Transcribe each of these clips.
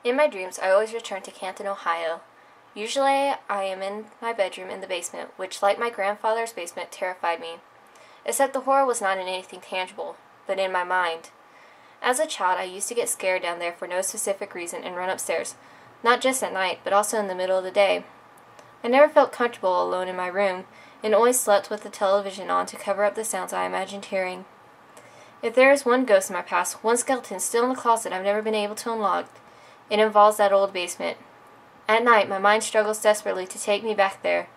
In my dreams, I always return to Canton, Ohio. Usually, I am in my bedroom in the basement, which, like my grandfather's basement, terrified me. Except the horror was not in anything tangible, but in my mind. As a child, I used to get scared down there for no specific reason and run upstairs, not just at night, but also in the middle of the day. I never felt comfortable alone in my room, and always slept with the television on to cover up the sounds I imagined hearing. If there is one ghost in my past, one skeleton still in the closet I've never been able to unlock, it involves that old basement. At night, my mind struggles desperately to take me back there,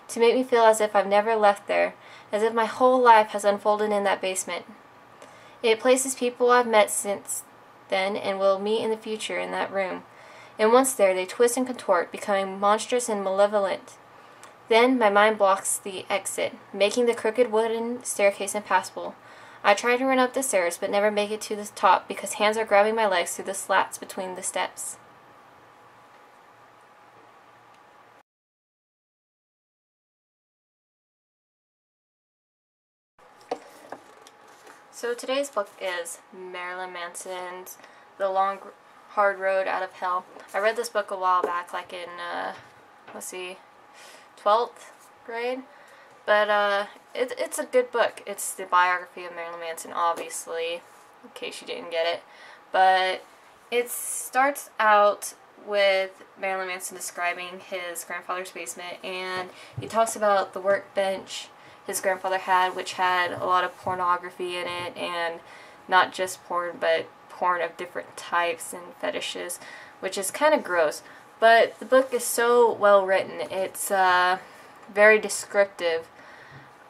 to make me feel as if I've never left there, as if my whole life has unfolded in that basement. It places people I've met since then and will meet in the future in that room. And once there, they twist and contort, becoming monstrous and malevolent. Then my mind blocks the exit, making the crooked wooden staircase impassable. I try to run up the stairs, but never make it to the top because hands are grabbing my legs through the slats between the steps. So today's book is Marilyn Manson's The Long Hard Road Out of Hell. I read this book a while back, like in, 12th grade. But it's a good book. It's the biography of Marilyn Manson, obviously, in case you didn't get it. But it starts out with Marilyn Manson describing his grandfather's basement, and he talks about the workbench his grandfather had, which had a lot of pornography in it, and not just porn, but porn of different types and fetishes, which is kind of gross. But the book is so well written. It's very descriptive.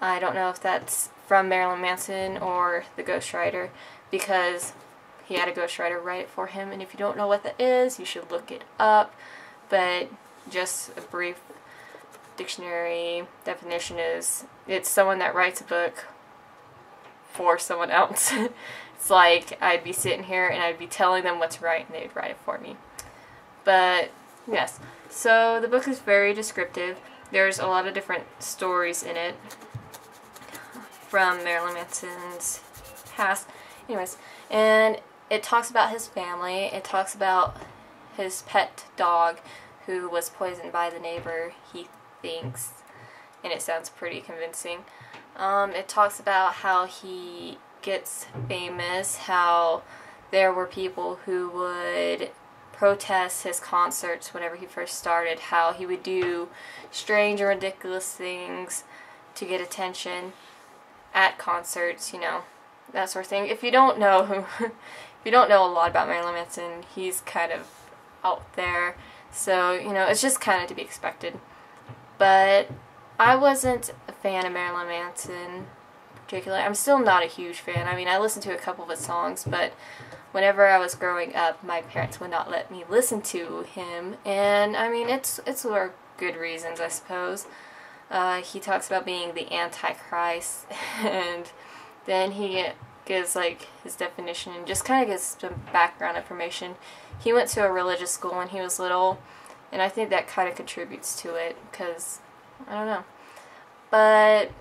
I don't know if that's from Marilyn Manson or the ghostwriter, because he had a ghostwriter write it for him, and if you don't know what that is, you should look it up. But just a brief dictionary definition is, it's someone that writes a book for someone else. It's like I'd be sitting here and I'd be telling them what to write and they'd write it for me. But yes, so the book is very descriptive. There's a lot of different stories in it from Marilyn Manson's past. Anyways, and it talks about his family. It talks about his pet dog who was poisoned by the neighbor, he thinks, and it sounds pretty convincing. It talks about how he gets famous, how there were people who would protest his concerts whenever he first started, how he would do strange and ridiculous things to get attention at concerts, you know, that sort of thing. If you don't know if you don't know a lot about Marilyn Manson, he's kind of out there, so, you know, it's just kind of to be expected. But I wasn't a fan of Marilyn Manson particularly. I'm still not a huge fan. I mean, I listened to a couple of his songs, but whenever I was growing up, my parents would not let me listen to him, and I mean, it's for good reasons, I suppose. He talks about being the Antichrist, and then he gives like his definition and just kind of gives some background information. He went to a religious school when he was little, and I think that kind of contributes to it, because, I don't know. But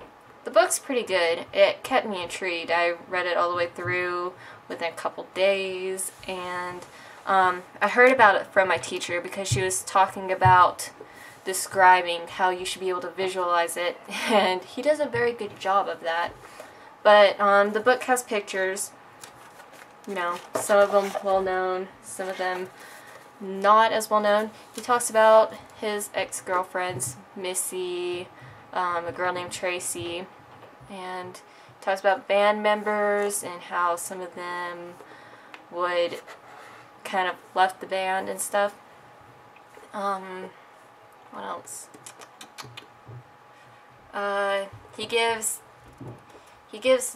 the book's pretty good. It kept me intrigued. I read it all the way through within a couple days, and I heard about it from my teacher because she was talking about describing how you should be able to visualize it, and he does a very good job of that. But the book has pictures, you know, some of them well known, some of them not as well known. He talks about his ex-girlfriends, Missy, a girl named Tracy, and talks about band members and how some of them would kind of left the band and stuff. What else? He gives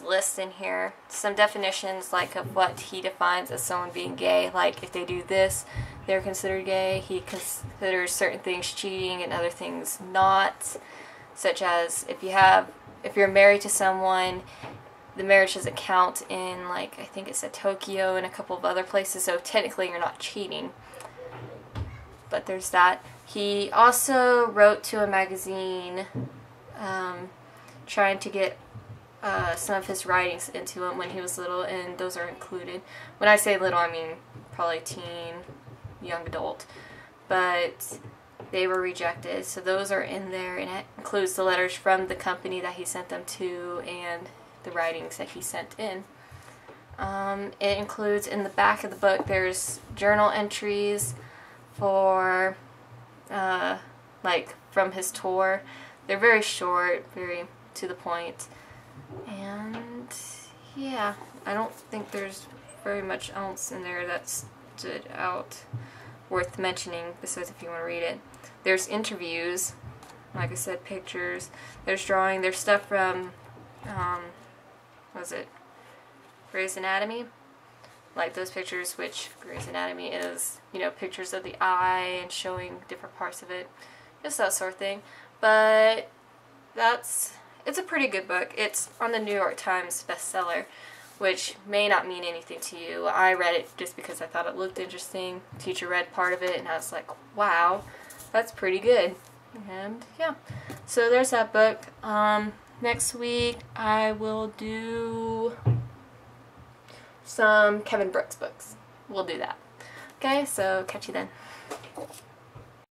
lists in here, some definitions like of what he defines as someone being gay. Like if they do this, they're considered gay. He considers certain things cheating and other things not, such as if you're married to someone, the marriage doesn't count in, like, I think it said Tokyo and a couple of other places, so technically you're not cheating. But there's that. He also wrote to a magazine trying to get some of his writings into him when he was little, and those are included. When I say little, I mean probably teen young adult, but they were rejected. So those are in there, and it includes the letters from the company that he sent them to and the writings that he sent in. It includes, in the back of the book, there's journal entries for, like, from his tour. They're very short, very to the point, and yeah, I don't think there's very much else in there that stood out worth mentioning, besides if you want to read it. There's interviews, like I said, pictures, there's drawing, there's stuff from, what was it, Grey's Anatomy? Like those pictures, which Grey's Anatomy is, you know, pictures of the eye and showing different parts of it, just that sort of thing. But it's a pretty good book. It's on the New York Times bestseller, which may not mean anything to you. I read it just because I thought it looked interesting. Teacher read part of it, and I was like, wow, that's pretty good. And yeah, so there's that book. Next week I will do some Kevin Brooks books. We'll do that. Okay, so catch you then.